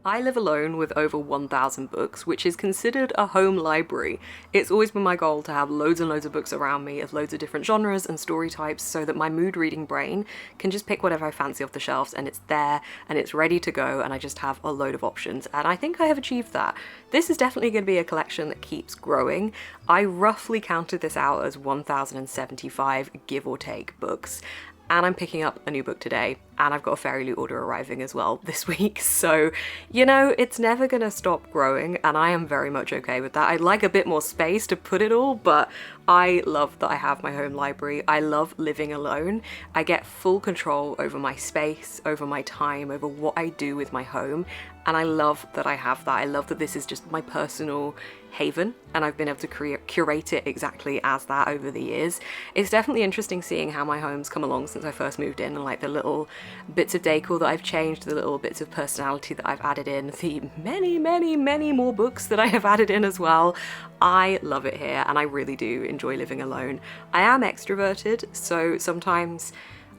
I live alone with over 1,000 books, which is considered a home library. It's always been my goal to have loads and loads of books around me of loads of different genres and story types so that my mood reading brain can just pick whatever I fancy off the shelves and it's there and it's ready to go and I just have a load of options, and I think I have achieved that. This is definitely going to be a collection that keeps growing. I roughly counted this out as 1,075 give or take books. And I'm picking up a new book today, and I've got a Fairy Loot order arriving as well this week, so, you know, it's never gonna stop growing, and I am very much okay with that. I'd like a bit more space to put it all, but I love that I have my home library. I love living alone. I get full control over my space, over my time, over what I do with my home, and I love that I have that. I love that this is just my personal haven, and I've been able to curate it exactly as that over the years. It's definitely interesting seeing how my home's come along since I first moved in, and like the little bits of decor that I've changed, the little bits of personality that I've added in, the many more books that I have added in as well. I love it here, and I really do enjoy living alone. I am extroverted, so sometimes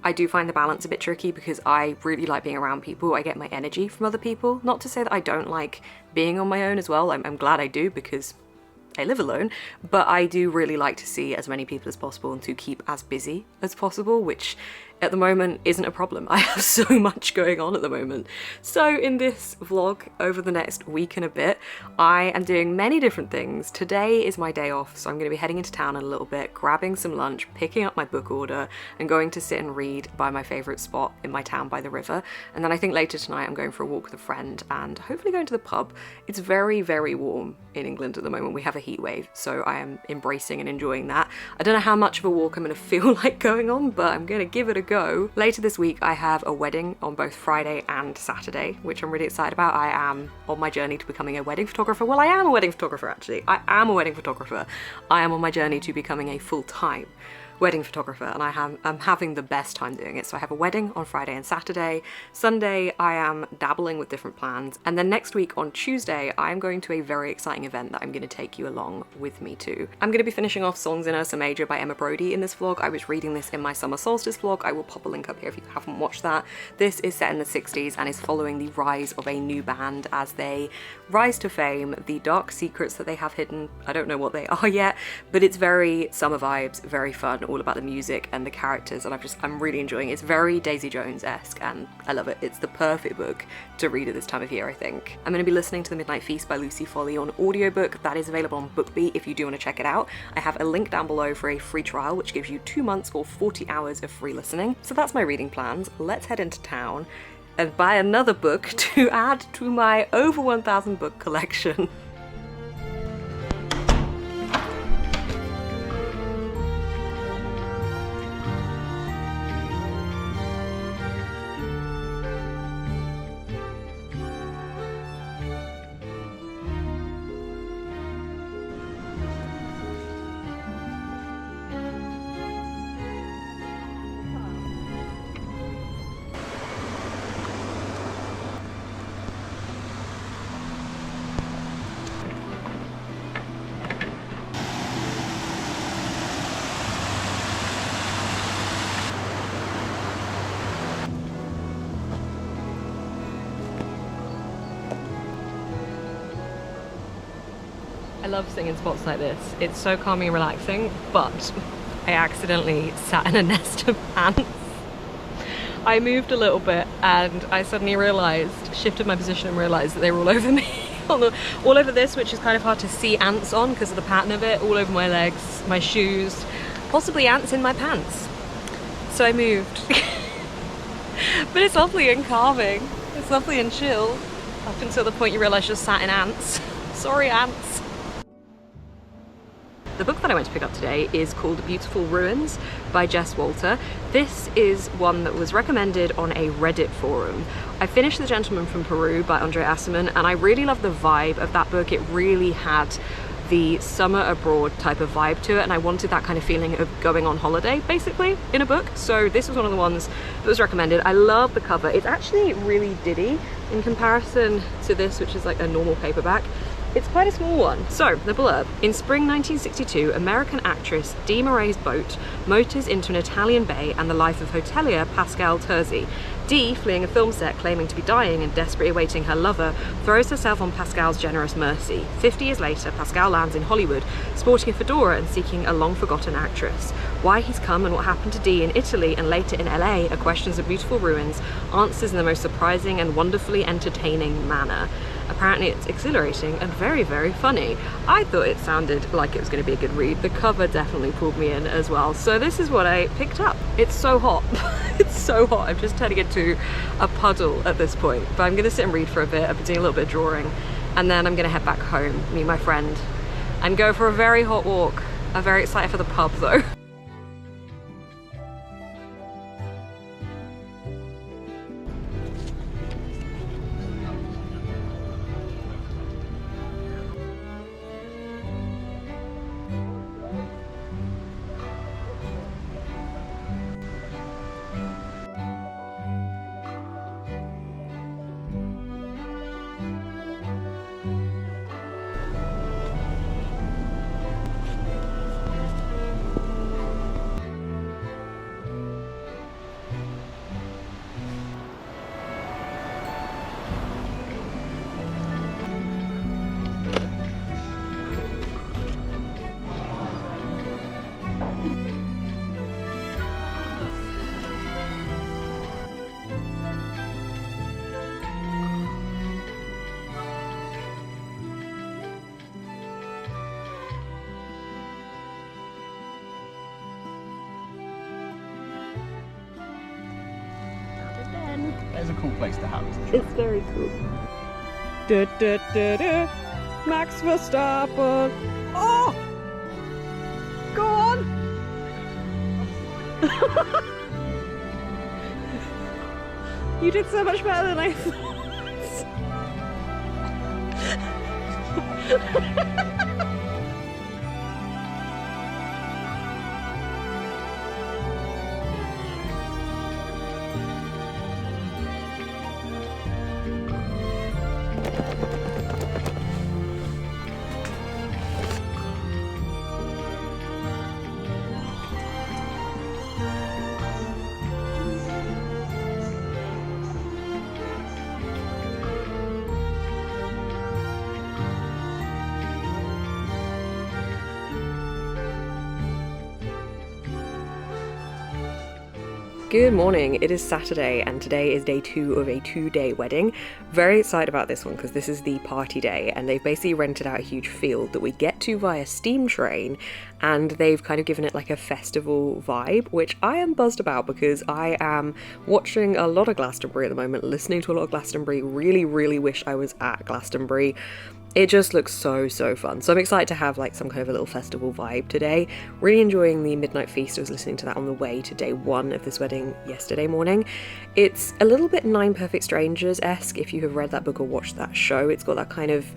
I do find the balance a bit tricky because I really like being around people. I get my energy from other people. Not to say that I don't like being on my own as well. I'm glad I do because I live alone, but I do really like to see as many people as possible and to keep as busy as possible, which at the moment isn't a problem. I have so much going on at the moment. So in this vlog over the next week and a bit, I am doing many different things. Today is my day off, so I'm going to be heading into town in a little bit, grabbing some lunch, picking up my book order, and going to sit and read by my favourite spot in my town by the river. And then I think later tonight I'm going for a walk with a friend and hopefully going to the pub. It's very, very warm in England at the moment. We have a heat wave, so I am embracing and enjoying that. I don't know how much of a walk I'm going to feel like going on, but I'm going to give it a go. Later this week I have a wedding on both Friday and Saturday, which I'm really excited about. I am on my journey to becoming a wedding photographer. Well, I am a wedding photographer actually. I am a wedding photographer. I am on my journey to becoming a full-time wedding photographer, and I'm having the best time doing it. So I have a wedding on Friday and Saturday. Sunday I am dabbling with different plans, and then next week on Tuesday I am going to a very exciting event that I'm going to take you along with me to. I'm going to be finishing off Songs in Ursa Major by Emma Brodie in this vlog. I was reading this in my summer solstice vlog. I will pop a link up here if you haven't watched that. This is set in the 60s and is following the rise of a new band as they rise to fame, the dark secrets that they have hidden. I don't know what they are yet, but it's very summer vibes, very fun, all about the music and the characters, and I'm really enjoying it. It's very Daisy Jones-esque and I love it. It's the perfect book to read at this time of year, I think. I'm going to be listening to The Midnight Feast by Lucy Foley on audiobook. That is available on BookBeat if you do want to check it out. I have a link down below for a free trial which gives you 2 months or 40 hours of free listening. So that's my reading plans. Let's head into town and buy another book to add to my over 1,000 book collection. I love sitting in spots like this. It's so calming and relaxing, but I accidentally sat in a nest of ants. I moved a little bit and I suddenly realised, shifted my position and realised that they were all over me. all over this, which is kind of hard to see ants on because of the pattern of it, all over my legs, my shoes, possibly ants in my pants. So I moved. But it's lovely and calming. It's lovely and chill. Up until the point you realise you're sat in ants. Sorry, ants. The book that I went to pick up today is called Beautiful Ruins by Jess Walter. This is one that was recommended on a Reddit forum. I finished The Gentleman from Peru by Andre Asserman, and I really love the vibe of that book. It really had the summer abroad type of vibe to it, and I wanted that kind of feeling of going on holiday basically in a book. So this was one of the ones that was recommended. I love the cover. It's actually really diddy in comparison to this, which is like a normal paperback. It's quite a small one. So, the blurb. In spring 1962, American actress Dee Murray's boat motors into an Italian bay and the life of hotelier Pascal Terzi. Dee, fleeing a film set claiming to be dying and desperately awaiting her lover, throws herself on Pascal's generous mercy. 50 years later, Pascal lands in Hollywood, sporting a fedora and seeking a long-forgotten actress. Why he's come and what happened to Dee in Italy and later in LA are questions of beautiful ruins, answers in the most surprising and wonderfully entertaining manner. Apparently it's exhilarating and very, very funny. I thought it sounded like it was going to be a good read. The cover definitely pulled me in as well. So this is what I picked up. It's so hot. It's so hot. I'm just turning into a puddle at this point. But I'm going to sit and read for a bit. I've been doing a little bit of drawing. And then I'm going to head back home, meet my friend, and go for a very hot walk. I'm very excited for the pub though. It's a cool place to have, isn't it? It's very cool. Max Verstappen. Oh! Go on! You did so much better than I thought. Good morning, it is Saturday and today is day 2 of a 2-day wedding. Very excited about this one because this is the party day and they've basically rented out a huge field that we get to via steam train, and they've kind of given it like a festival vibe, which I am buzzed about because I am watching a lot of Glastonbury at the moment, listening to a lot of Glastonbury, really wish I was at Glastonbury. It just looks so fun. So I'm excited to have like some kind of a little festival vibe today. Really enjoying the Midnight Feast. I was listening to that on the way to day 1 of this wedding yesterday morning. It's a little bit Nine Perfect Strangers-esque if you have read that book or watched that show. It's got that kind of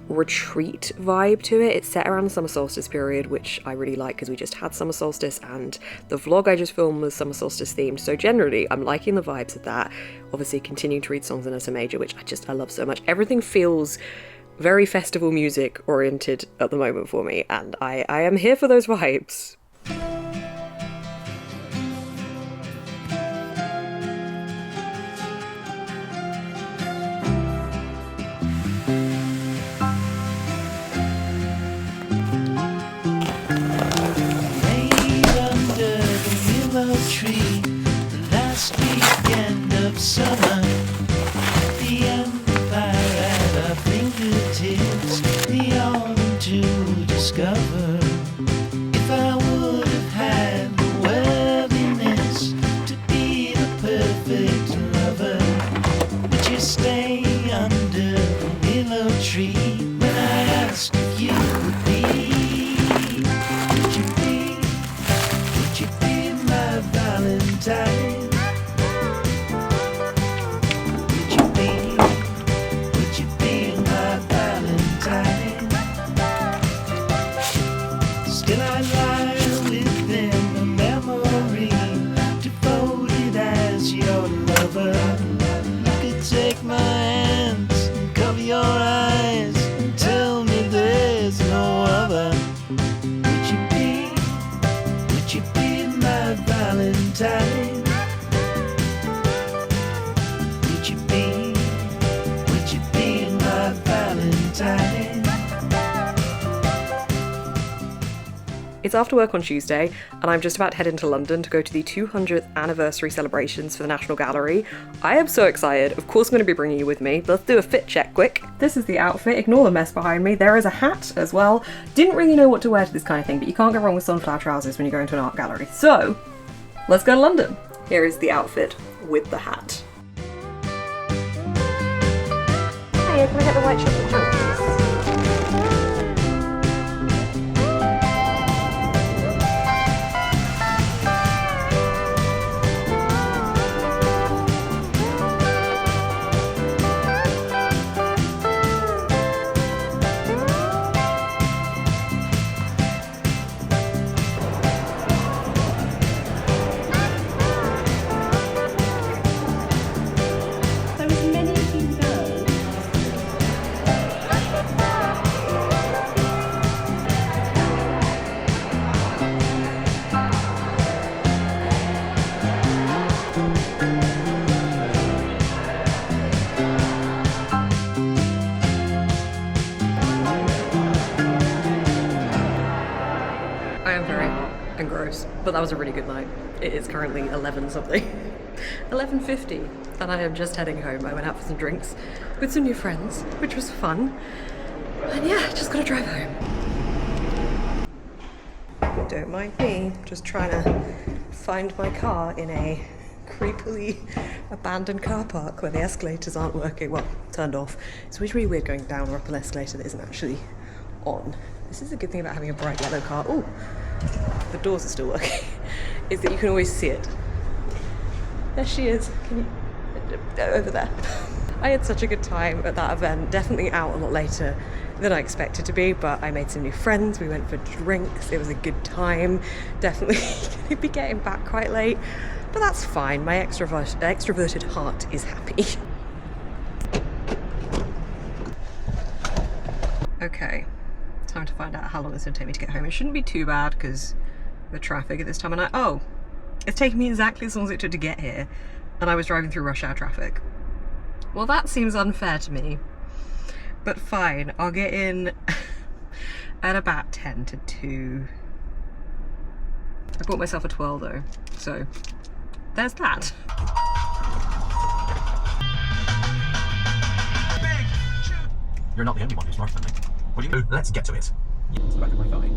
retreat vibe to it. It's set around the summer solstice period, which I really like because we just had summer solstice and the vlog I just filmed was summer solstice themed. So generally I'm liking the vibes of that. Obviously continuing to read songs in Ursa Major, which I love so much. Everything feels very festival music oriented at the moment for me, and I am here for those vibes. If I would have had the worthiness to be the perfect lover, would you stay under the willow tree when I asked if you would be? Would you be my Valentine? Would you be my Valentine? Still I lie within the memory, devoted as your lover. You could take my hands and cover your eyes and tell It's after work on Tuesday, and I'm just about to head into London to go to the 200th anniversary celebrations for the National Gallery. I am so excited. Of course I'm going to be bringing you with me. Let's do a fit check quick. This is the outfit. Ignore the mess behind me. There is a hat as well. Didn't really know what to wear to this kind of thing, but you can't go wrong with sunflower trousers when you go into an art gallery. So, let's go to London. Here is the outfit with the hat. Hiya, can I get the white chocolate chunk, please? And gross, but that was a really good night. It is currently 11 something, 11:50, and I am just heading home. I went out for some drinks with some new friends, which was fun, and yeah, just gotta drive home. Don't mind me, just trying to find my car in a creepily abandoned car park where the escalators aren't working, well, turned off. It's always really weird going down or up an escalator that isn't actually on. This is a good thing about having a bright yellow car. Oh, the doors are still working, is that you can always see it. There she is. Can you... over there. I had such a good time at that event, definitely out a lot later than I expected to be, but I made some new friends, we went for drinks, it was a good time. Definitely gonna be getting back quite late, but that's fine. My extroverted heart is happy. Okay. Time to find out how long it's going to take me to get home. It shouldn't be too bad because the traffic at this time of night. Oh, it's taking me exactly as long as it took to get here, and I was driving through rush hour traffic. Well, that seems unfair to me, but fine. I'll get in at about 10 to 2. I bought myself a twirl though, so there's that. You're not the only one who's smarter than me. What do you do? Let's get to it. It's the back of my thigh.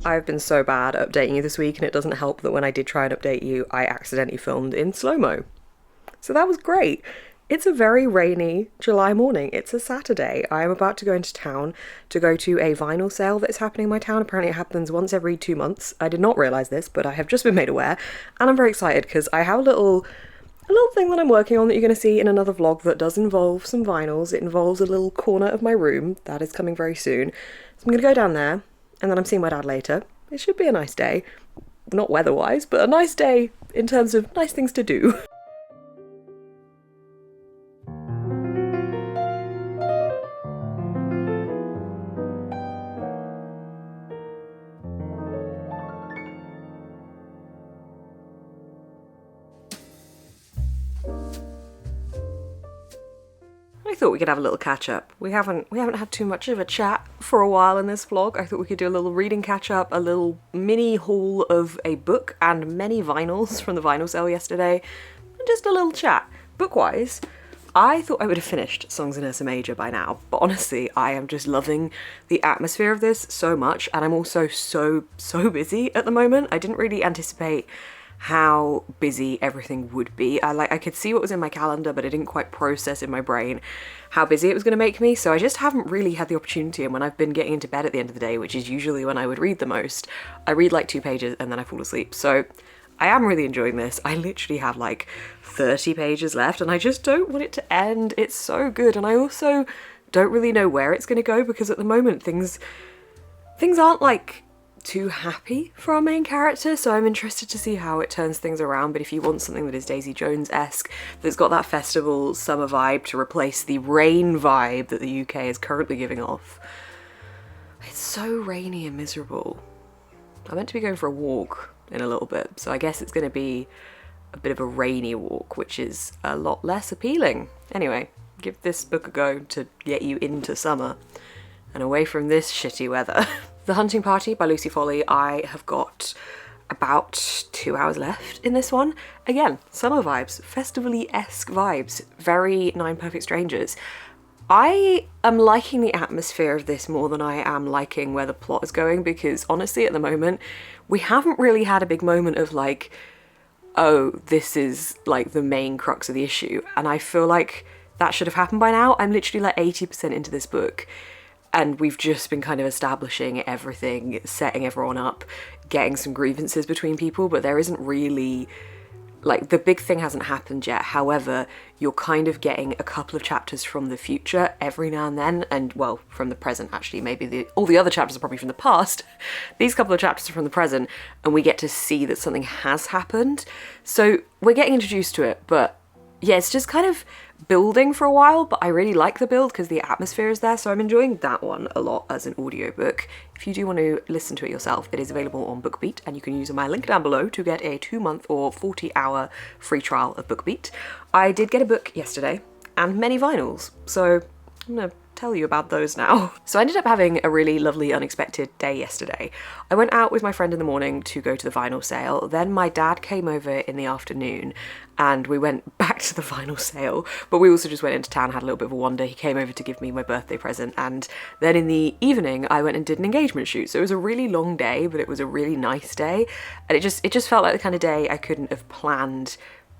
I've been so bad at updating you this week, and it doesn't help that when I did try and update you, I accidentally filmed in slow-mo. So that was great. It's a very rainy July morning. It's a Saturday. I am about to go into town to go to a vinyl sale that's happening in my town. Apparently it happens once every 2 months. I did not realise this, but I have just been made aware, and I'm very excited because I have a little thing that I'm working on that you're going to see in another vlog that does involve some vinyls. It involves a little corner of my room. That is coming very soon. So I'm going to go down there, and then I'm seeing my dad later. It should be a nice day. Not weather-wise, but a nice day in terms of nice things to do. I thought we could have a little catch up. We haven't had too much of a chat for a while in this vlog. I thought we could do a little reading catch up, a little mini haul of a book and many vinyls from the vinyl sale yesterday, and just a little chat. Book-wise, I thought I would have finished Songs in Ursa Major by now, but honestly, I am just loving the atmosphere of this so much, and I'm also so busy at the moment. I didn't really anticipate how busy everything would be. I could see what was in my calendar, but I didn't quite process in my brain how busy it was going to make me, so I just haven't really had the opportunity. And when I've been getting into bed at the end of the day, which is usually when I would read the most, I read like 2 pages and then I fall asleep. So I am really enjoying this. I literally have like 30 pages left and I just don't want it to end. It's so good, and I also don't really know where it's going to go, because at the moment things aren't like too happy for our main character, so I'm interested to see how it turns things around. But if you want something that is Daisy Jones-esque, that's got that festival summer vibe to replace the rain vibe that the UK is currently giving off. It's so rainy and miserable. I'm meant to be going for a walk in a little bit, so I guess it's going to be a bit of a rainy walk, which is a lot less appealing. Anyway, give this book a go to get you into summer and away from this shitty weather. The Hunting Party by Lucy Foley, I have got about 2 hours left in this one. Again, summer vibes, festival-y-esque vibes, very Nine Perfect Strangers. I am liking the atmosphere of this more than I am liking where the plot is going, because honestly at the moment we haven't really had a big moment of like, oh, this is like the main crux of the issue, and I feel like that should have happened by now. I'm literally like 80% into this book and we've just been kind of establishing everything, setting everyone up, getting some grievances between people, but there isn't really, like, the big thing hasn't happened yet. However, you're kind of getting a couple of chapters from the future every now and then, and well, from the present actually, maybe all the other chapters are probably from the past. These couple of chapters are from the present, and we get to see that something has happened. So we're getting introduced to it, but yeah, it's just kind of building for a while, but I really like the build because the atmosphere is there, so I'm enjoying that one a lot as an audiobook. If you do want to listen to it yourself, it is available on BookBeat, and you can use my link down below to get a 2-month or 40-hour free trial of BookBeat. I did get a book yesterday, and many vinyls, so I'm gonna tell you about those now. So I ended up having a really lovely unexpected day yesterday. I went out with my friend in the morning to go to the vinyl sale, then my dad came over in the afternoon and we went back to the vinyl sale, but we also just went into town, had a little bit of a wander. He came over to give me my birthday present, and then in the evening I went and did an engagement shoot. So it was a really long day, but it was a really nice day, and it just felt like the kind of day I couldn't have planned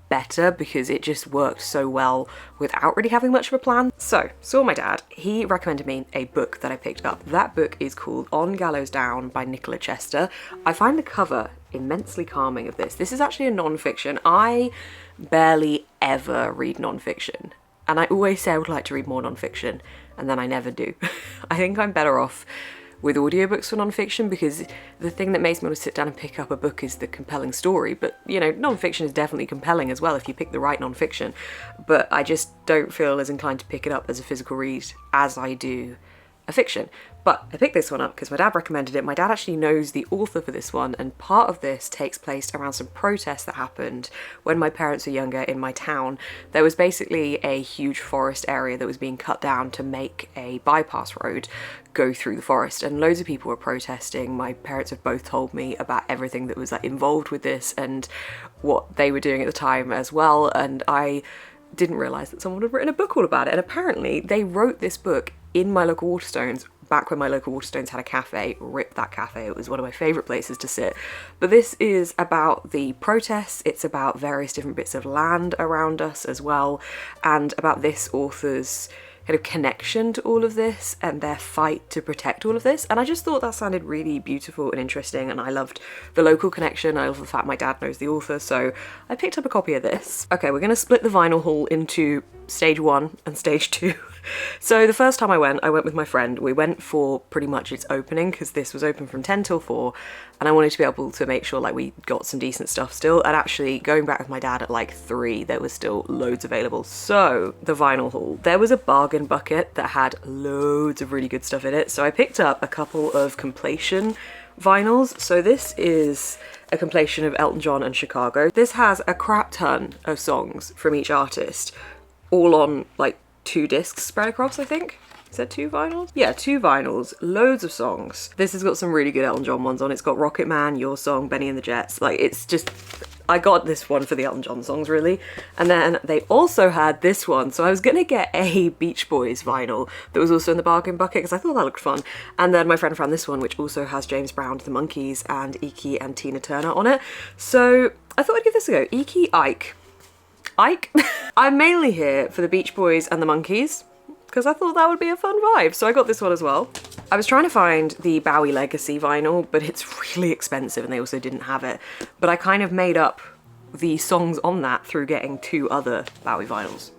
better, because it just worked so well without really having much of a plan. So, saw my dad, he recommended me a book that I picked up. That book is called On Gallows Down by Nicola Chester. I find the cover immensely calming of this. This is actually a non-fiction. I barely ever read non-fiction, and I always say I would like to read more non-fiction, and then I never do. I think I'm better off with audiobooks for non-fiction, because the thing that makes me want to sit down and pick up a book is the compelling story. But, you know, non-fiction is definitely compelling as well if you pick the right non-fiction, but I just don't feel as inclined to pick it up as a physical read as I do a fiction. But I picked this one up because my dad recommended it. My dad actually knows the author for this one, and part of this takes place around some protests that happened when my parents were younger in my town. There was basically a huge forest area that was being cut down to make a bypass road go through the forest, and loads of people were protesting. My parents have both told me about everything that was like involved with this and what they were doing at the time as well, and I didn't realise that someone had written a book all about it. And apparently they wrote this book in my local Waterstones, back when my local Waterstones had a cafe. Rip that cafe, it was one of my favourite places to sit. But this is about the protests, it's about various different bits of land around us as well, and about this author's kind of connection to all of this and their fight to protect all of this. And I just thought that sounded really beautiful and interesting, and I loved the local connection. I love the fact my dad knows the author, so I picked up a copy of this. Okay, we're gonna split the vinyl haul into stage 1 and stage 2. So the first time I went with my friend. We went for pretty much its opening, because this was open from 10 till 4, and I wanted to be able to make sure like we got some decent stuff still. And actually going back with my dad at like 3, there was still loads available. So the vinyl haul, there was a bargain bucket that had loads of really good stuff in it. So I picked up a couple of compilation vinyls. So this is a compilation of Elton John and Chicago. This has a crap ton of songs from each artist, all on like 2 discs spread across, I think. Is that 2 vinyls? Yeah, 2 vinyls, loads of songs. This has got some really good Elton John ones on. It's got Rocket Man, Your Song, Benny and the Jets. Like, it's just, I got this one for the Elton John songs, really. And then they also had this one. So I was gonna get a Beach Boys vinyl that was also in the bargain bucket, because I thought that looked fun. And then my friend found this one, which also has James Brown, The Monkees, and Iki and Tina Turner on it. So I thought I'd give this a go. Iki, Ike. I'm mainly here for the Beach Boys and the Monkees, because I thought that would be a fun vibe, so I got this one as well. I was trying to find the Bowie Legacy vinyl, but it's really expensive and they also didn't have it. But I kind of made up the songs on that through getting 2 other Bowie vinyls.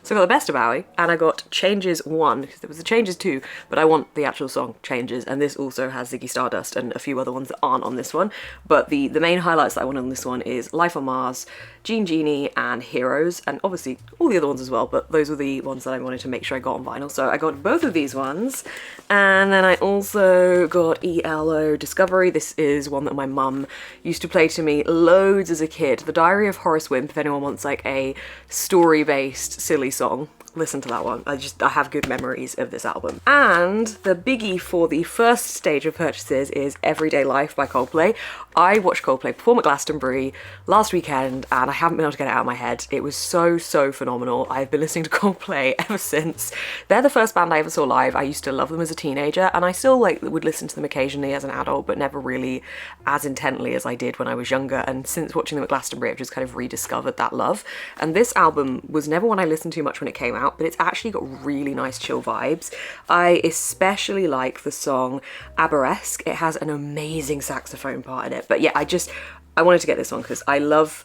So I got the best of Bowie, and I got Changes 1, because there was the Changes 2, but I want the actual song Changes, and this also has Ziggy Stardust and a few other ones that aren't on this one. But the main highlights that I want on this one is Life on Mars, Gene Genie, and Heroes, and obviously all the other ones as well, but those were the ones that I wanted to make sure I got on vinyl. So I got both of these ones, and then I also got ELO Discovery. This is one that my mum used to play to me loads as a kid. The Diary of Horace Wimp, if anyone wants like a story-based silly Coldplay song. Listen to that one. I have good memories of this album. And the biggie for the first stage of purchases is Everyday Life by Coldplay. I watched Coldplay perform at Glastonbury last weekend and I haven't been able to get it out of my head. It was so phenomenal. I've been listening to Coldplay ever since. They're the first band I ever saw live. I used to love them as a teenager and I still would listen to them occasionally as an adult, but never really as intently as I did when I was younger. And since watching them at Glastonbury, I've just kind of rediscovered that love. And this album was never one I listened to much when it came out, but it's actually got really nice chill vibes. I especially like the song Aberesque. It has an amazing saxophone part in it. But yeah, I wanted to get this on because I love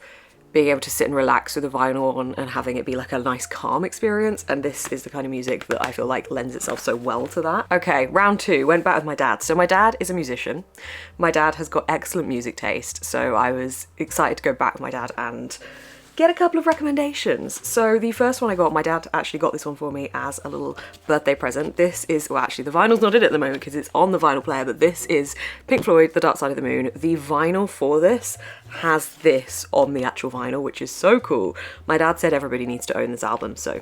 being able to sit and relax with a vinyl on and having it be like a nice calm experience, and this is the kind of music that I feel like lends itself so well to that. Okay, round two, went back with my dad. So my dad is a musician. My dad has got excellent music taste, so I was excited to go back with my dad and get a couple of recommendations. So the first one I got, my dad actually got this one for me as a little birthday present. This is, well actually the vinyl's not in it at the moment because it's on the vinyl player, but this is Pink Floyd, The Dark Side of the Moon. The vinyl for this has this on the actual vinyl, which is so cool. My dad said everybody needs to own this album, so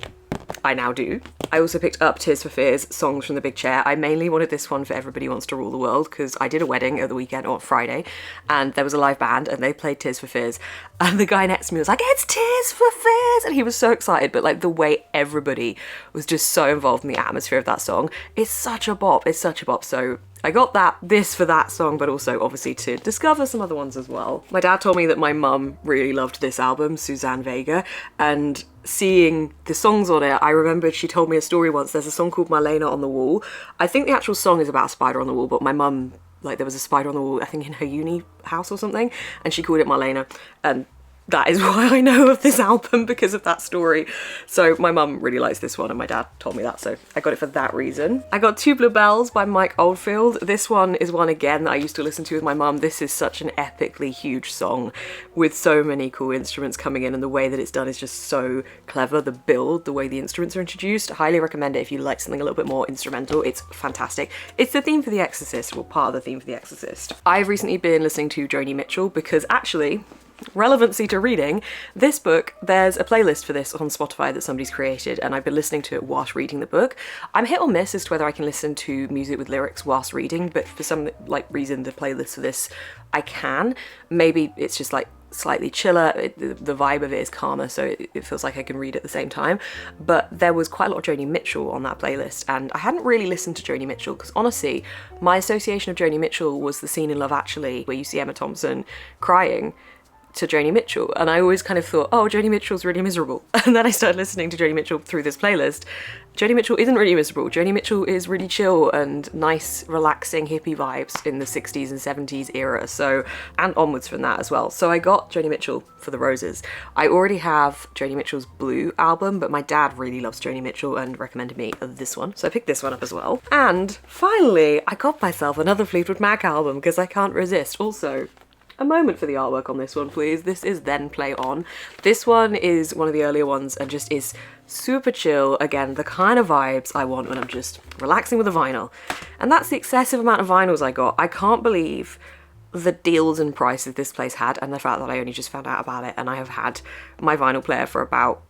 I now do. I also picked up Tears for Fears, Songs from the Big Chair. I mainly wanted this one for Everybody Wants to Rule the World because I did a wedding at the weekend, or Friday, and there was a live band and they played Tears for Fears, and the guy next to me was like, "It's Tears for Fears!" and he was so excited, but like the way everybody was just so involved in the atmosphere of that song, it's such a bop, so I got this for that song, but also obviously to discover some other ones as well. My dad told me that my mum really loved this album, Suzanne Vega, and seeing the songs on it, I remembered she told me a story once. There's a song called Marlena on the Wall. I think the actual song is about a spider on the wall, but my mum, like there was a spider on the wall, I think in her uni house or something, and she called it Marlena, and that is why I know of this album, because of that story. So my mum really likes this one and my dad told me that, so I got it for that reason. I got Tubular Bells by Mike Oldfield. This one is one again that I used to listen to with my mum. This is such an epically huge song with so many cool instruments coming in, and the way that it's done is just so clever. The build, the way the instruments are introduced, I highly recommend it if you like something a little bit more instrumental. It's fantastic. It's the theme for The Exorcist, well, part of the theme for The Exorcist. I've recently been listening to Joni Mitchell because actually, relevancy to reading, this book, there's a playlist for this on Spotify that somebody's created and I've been listening to it whilst reading the book. I'm hit or miss as to whether I can listen to music with lyrics whilst reading, but for some reason the playlist for this I can. Maybe it's just like slightly chiller, the vibe of it is calmer, so it feels like I can read at the same time. But there was quite a lot of Joni Mitchell on that playlist, and I hadn't really listened to Joni Mitchell because honestly my association of Joni Mitchell was the scene in Love Actually where you see Emma Thompson crying to Joni Mitchell, and I always kind of thought, oh, Joni Mitchell's really miserable. And then I started listening to Joni Mitchell through this playlist. Joni Mitchell isn't really miserable. Joni Mitchell is really chill and nice, relaxing hippie vibes in the 60s and 70s era, so, and onwards from that as well. So I got Joni Mitchell for the roses. I already have Joni Mitchell's Blue album, but my dad really loves Joni Mitchell and recommended me this one, so I picked this one up as well. And finally, I got myself another Fleetwood Mac album because I can't resist. Also, a moment for the artwork on this one, please. This is Then Play On. This one is one of the earlier ones and just is super chill. Again, the kind of vibes I want when I'm just relaxing with a vinyl. And that's the excessive amount of vinyls I got. I can't believe the deals and prices this place had, and the fact that I only just found out about it, and I have had my vinyl player for about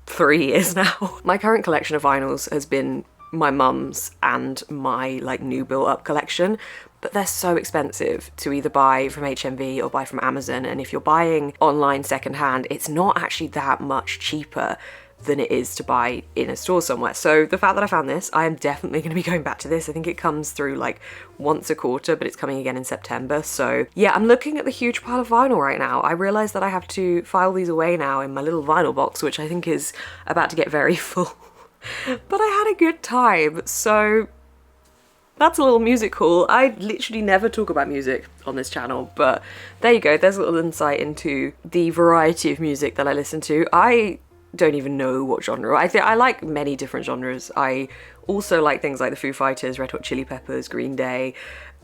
3 years now. My current collection of vinyls has been my mum's and my new built up collection, but they're so expensive to either buy from HMV or buy from Amazon, and if you're buying online secondhand, it's not actually that much cheaper than it is to buy in a store somewhere. So the fact that I found this, I am definitely going to be going back to this. I think it comes through once a quarter, but it's coming again in September. So yeah, I'm looking at the huge pile of vinyl right now. I realise that I have to file these away now in my little vinyl box, which I think is about to get very full. But I had a good time, so that's a little music haul. I literally never talk about music on this channel, but there you go. There's a little insight into the variety of music that I listen to. I don't even know what genre. I like many different genres. I also like things like the Foo Fighters, Red Hot Chili Peppers, Green Day,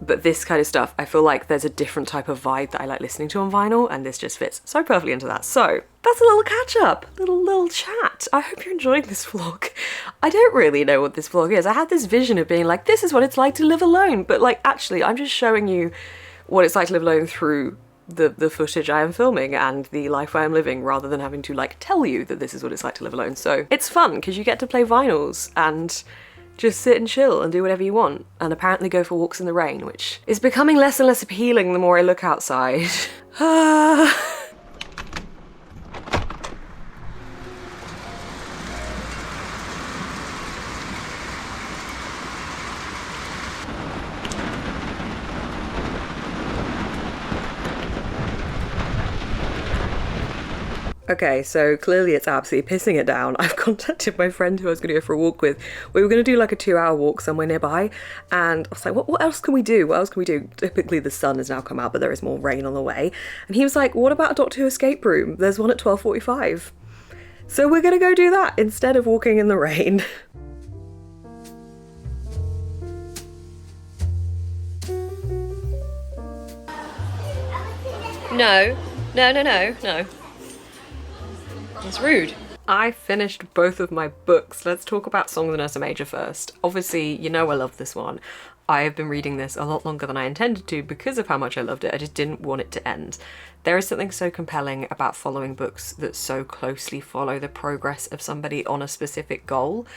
but this kind of stuff, I feel like there's a different type of vibe that I like listening to on vinyl, and this just fits so perfectly into that. So that's a little catch up, little chat. I hope you're enjoying this vlog. I don't really know what this vlog is. I had this vision of being this is what it's like to live alone, but actually I'm just showing you what it's like to live alone through the footage I am filming and the life I am living, rather than having to like tell you that this is what it's like to live alone. So it's fun because you get to play vinyls and just sit and chill and do whatever you want, and apparently go for walks in the rain, which is becoming less and less appealing the more I look outside. Okay, so clearly it's absolutely pissing it down. I've contacted my friend who I was going to go for a walk with. We were going to do like a 2-hour walk somewhere nearby, and I was like, what else can we do? What else can we do? Typically the sun has now come out, but there is more rain on the way. And he was like, what about a Doctor Who escape room? There's one at 12:45. So we're going to go do that instead of walking in the rain. No. It's rude. I finished both of my books. Let's talk about Songs in Ursa Major first. Obviously, you know I love this one. I have been reading this a lot longer than I intended to because of how much I loved it. I just didn't want it to end. There is something so compelling about following books that so closely follow the progress of somebody on a specific goal,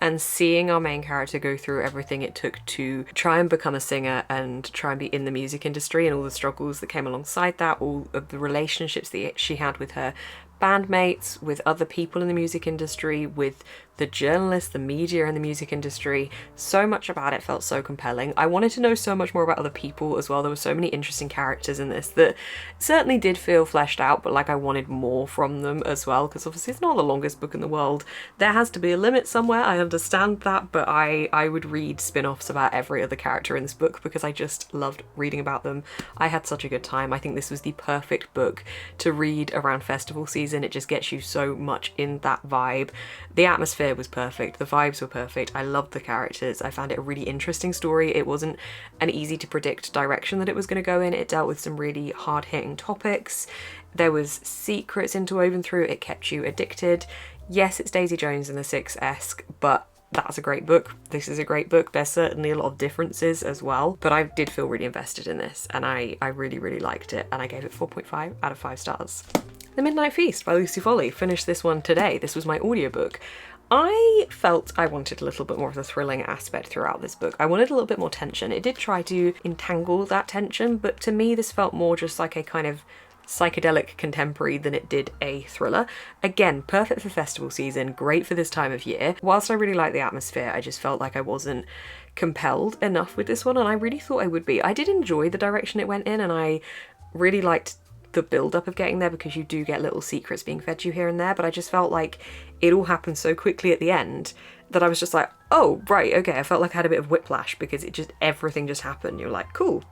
and seeing our main character go through everything it took to try and become a singer and try and be in the music industry, and all the struggles that came alongside that, all of the relationships that she had with her bandmates, with other people in the music industry, with the journalists, the media and the music industry. So much about it felt so compelling. I wanted to know so much more about other people as well. There were so many interesting characters in this that certainly did feel fleshed out, but like I wanted more from them as well, because obviously it's not the longest book in the world. There has to be a limit somewhere, I understand that, but I would read spin-offs about every other character in this book because I just loved reading about them. I had such a good time. I think this was the perfect book to read around festival season. It just gets you so much in that vibe. The atmosphere was perfect, the vibes were perfect, I loved the characters, I found it a really interesting story. It wasn't an easy to predict direction that it was going to go in. It dealt with some really hard-hitting topics. There was secrets interwoven through it. It kept you addicted. Yes, it's Daisy Jones and the Six-esque, but that's a great book. This is a great book. There's certainly a lot of differences as well, but I did feel really invested in this, and I really, really liked it, and I gave it 4.5 out of 5 stars. The Midnight Feast by Lucy Foley. Finished this one today. This was my audiobook. I felt I wanted a little bit more of the thrilling aspect throughout this book. I wanted a little bit more tension. It did try to entangle that tension, but to me this felt more just like a kind of psychedelic contemporary than it did a thriller. Again, perfect for festival season, great for this time of year. Whilst I really like the atmosphere, I just felt like I wasn't compelled enough with this one, and I really thought I would be. I did enjoy the direction it went in, and I really liked the build-up of getting there, because you do get little secrets being fed to you here and there, but I just felt like it all happened so quickly at the end that I was just like, oh, right, okay. I felt like I had a bit of whiplash because everything just happened. You're like, cool.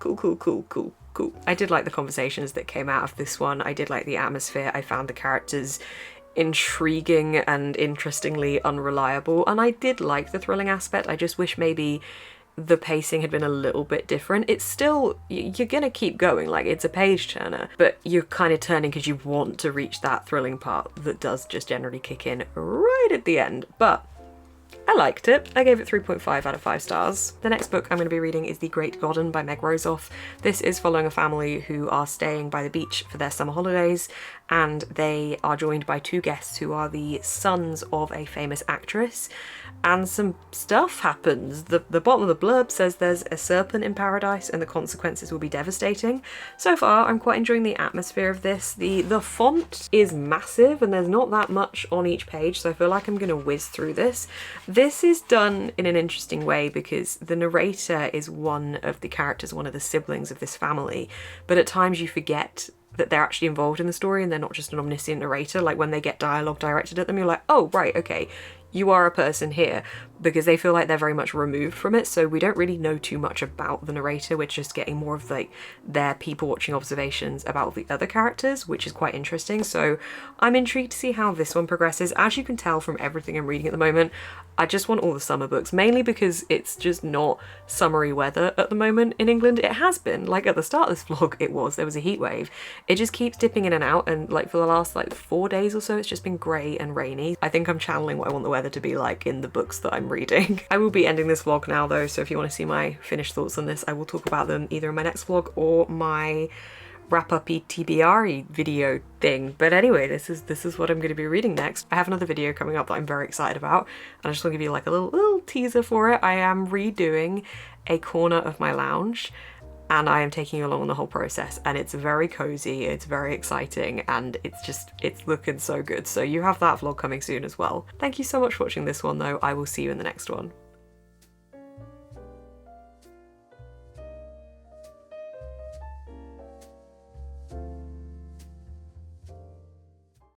I did like the conversations that came out of this one. I did like the atmosphere. I found the characters intriguing and interestingly unreliable, and I did like the thrilling aspect. I just wish maybe the pacing had been a little bit different. It's still, you're gonna keep going, like it's a page turner, but you're kind of turning because you want to reach that thrilling part that does just generally kick in right at the end. But I liked it. I gave it 3.5 out of 5 stars. The next book I'm going to be reading is The Great Garden by Meg Rosoff. This is following a family who are staying by the beach for their summer holidays, and they are joined by 2 guests who are the sons of a famous actress, and some stuff happens. The bottom of the blurb says there's a serpent in paradise and the consequences will be devastating. So far, I'm quite enjoying the atmosphere of this. The font is massive and there's not that much on each page, so I feel like I'm going to whiz through this. This is done in an interesting way because the narrator is one of the characters, one of the siblings of this family, but at times you forget that they're actually involved in the story and they're not just an omniscient narrator. Like when they get dialogue directed at them, you're like, oh, right, okay, you are a person here, because they feel like they're very much removed from it, so we don't really know too much about the narrator. We're just getting more of like their people watching observations about the other characters, which is quite interesting. So I'm intrigued to see how this one progresses. As you can tell from everything I'm reading at the moment, I just want all the summer books, mainly because it's just not summery weather at the moment in England. It has been, like at the start of this vlog, there was a heat wave. It just keeps dipping in and out, and like for the last like 4 days or so, it's just been grey and rainy. I think I'm channeling what I want the weather to be like in the books that I'm reading. I will be ending this vlog now though, so if you want to see my finished thoughts on this, I will talk about them either in my next vlog or my wrap-up-y TBR-y video thing. But anyway, this is what I'm going to be reading next. I have another video coming up that I'm very excited about, and I just want to give you like a little teaser for it. I am redoing a corner of my lounge, and I am taking you along on the whole process, and it's very cozy, it's very exciting, and it's looking so good. So you have that vlog coming soon as well. Thank you so much for watching this one though. I will see you in the next one.